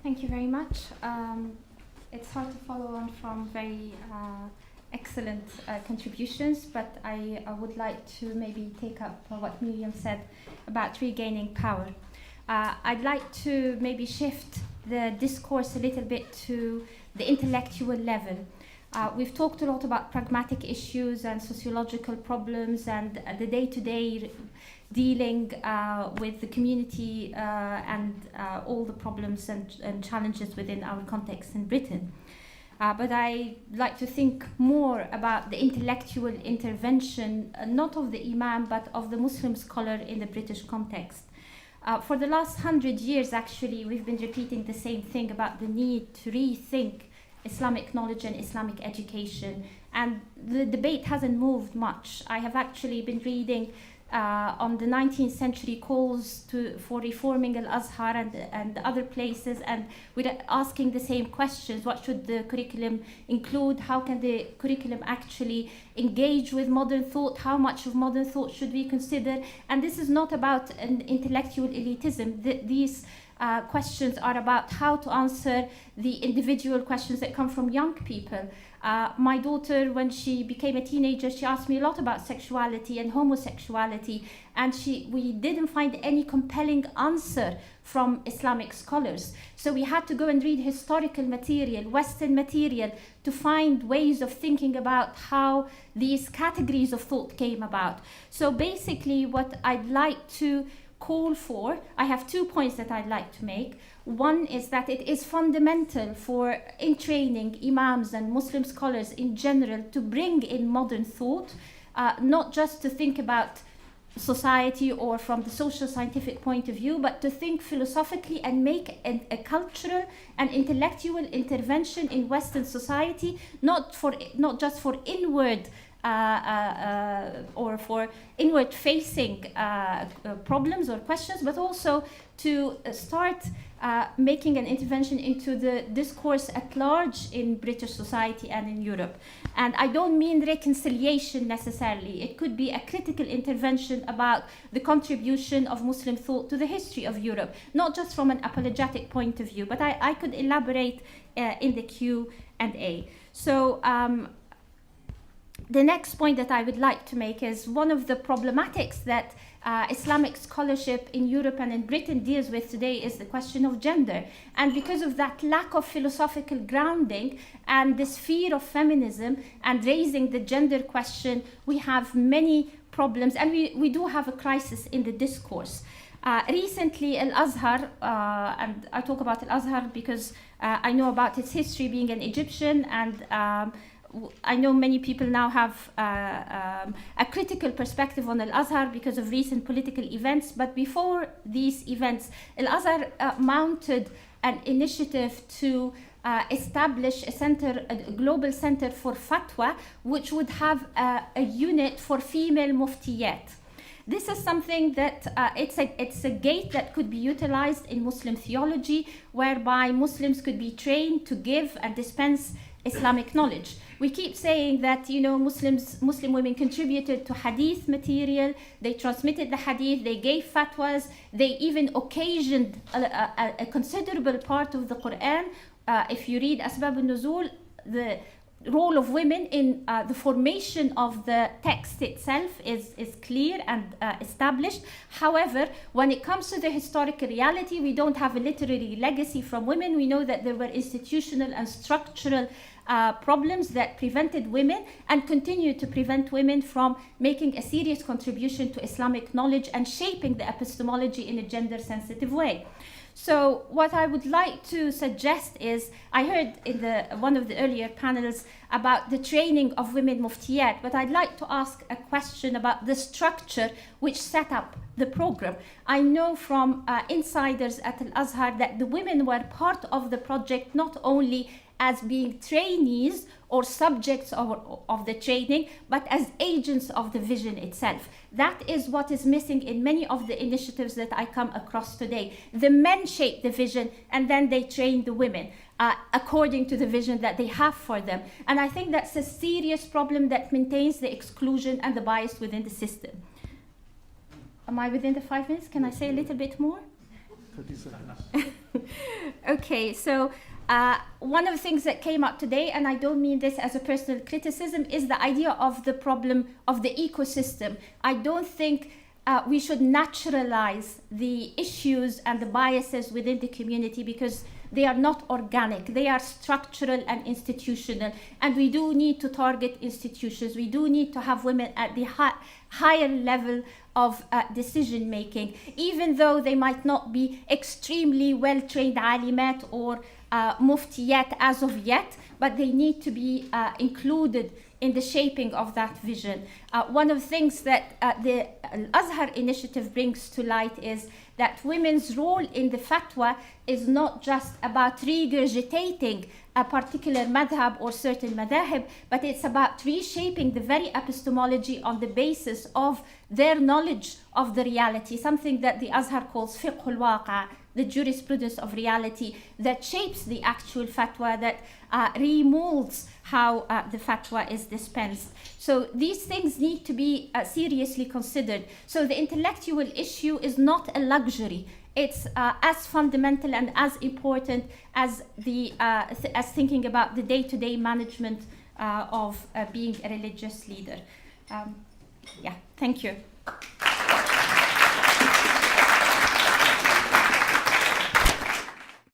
Thank you very much. It's hard to follow on from very excellent contributions, but I would like to maybe take up what Miriam said about regaining power. I'd like to maybe shift the discourse a little bit to the intellectual level. We've talked a lot about pragmatic issues and sociological problems and the day-to-day dealing with the community and all the problems and challenges within our context in Britain. But I like to think more about the intellectual intervention, not of the Imam, but of the Muslim scholar in the British context. For the last 100 years, actually, we've been repeating the same thing about the need to rethink Islamic knowledge and Islamic education. And the debate hasn't moved much. I have actually been reading on the 19th century calls for reforming Al-Azhar and other places, and we're asking the same questions. What should the curriculum include? How can the curriculum actually engage with modern thought? How much of modern thought should we consider? And this is not about an intellectual elitism. These questions are about how to answer the individual questions that come from young people. My daughter, when she became a teenager, she asked me a lot about sexuality and homosexuality, and we didn't find any compelling answer from Islamic scholars. So we had to go and read historical material, Western material, to find ways of thinking about how these categories of thought came about. So basically what I'd like to call for, I have 2 points that I'd like to make. One is that it is fundamental in training Imams and Muslim scholars in general to bring in modern thought, not just to think about society or from the social scientific point of view, but to think philosophically and make a cultural and intellectual intervention in Western society, not just for inward or for inward-facing problems or questions, but also to start making an intervention into the discourse at large in British society and in Europe. And I don't mean reconciliation necessarily. It could be a critical intervention about the contribution of Muslim thought to the history of Europe, not just from an apologetic point of view, but I could elaborate in the Q&A. So the next point that I would like to make is one of the problematics that Islamic scholarship in Europe and in Britain deals with today is the question of gender. And because of that lack of philosophical grounding and this fear of feminism and raising the gender question, we have many problems, and we do have a crisis in the discourse. Recently, Al-Azhar, and I talk about Al-Azhar because I know about its history being an Egyptian, and I know many people now have a critical perspective on Al-Azhar because of recent political events, but before these events, Al-Azhar mounted an initiative to establish a global center for fatwa, which would have a unit for female muftiyat. This is something that it's a gate that could be utilized in Muslim theology, whereby Muslims could be trained to give and dispense Islamic knowledge. We keep saying that, you know, Muslim women contributed to hadith material, they transmitted the hadith, they gave fatwas, they even occasioned a considerable part of the Quran. If you read Asbab al-Nuzul, the role of women in the formation of the text itself is clear and established. However, when it comes to the historical reality, we don't have a literary legacy from women. We know that there were institutional and structural problems that prevented women and continue to prevent women from making a serious contribution to Islamic knowledge and shaping the epistemology in a gender-sensitive way. So what I would like to suggest is, I heard in one of the earlier panels about the training of women muftiyat, but I'd like to ask a question about the structure which set up the program. I know from insiders at Al-Azhar that the women were part of the project not only as being trainees or subjects of the training, but as agents of the vision itself. That is what is missing in many of the initiatives that I come across today. The men shape the vision and then they train the women according to the vision that they have for them. And I think that's a serious problem that maintains the exclusion and the bias within the system. Am I within the 5 minutes? Can I say a little bit more? 30 seconds. Okay, so one of the things that came up today, and I don't mean this as a personal criticism, is the idea of the problem of the ecosystem. I don't think we should naturalize the issues and the biases within the community, because they are not organic. They are structural and institutional, and we do need to target institutions. We do need to have women at the higher level of decision making, even though they might not be extremely well trained alimat or muftiyat as of yet, but they need to be included in the shaping of that vision. One of the things that the Al-Azhar initiative brings to light is that women's role in the fatwa is not just about regurgitating a particular madhab or certain madahib, but it's about reshaping the very epistemology on the basis of their knowledge of the reality, something that the Azhar calls fiqh al-waqa, the jurisprudence of reality that shapes the actual fatwa, that remolds how the fatwa is dispensed. So these things need to be seriously considered. So the intellectual issue is not a luxury. It's as fundamental and as important as as thinking about the day-to-day management of being a religious leader. Yeah, thank you.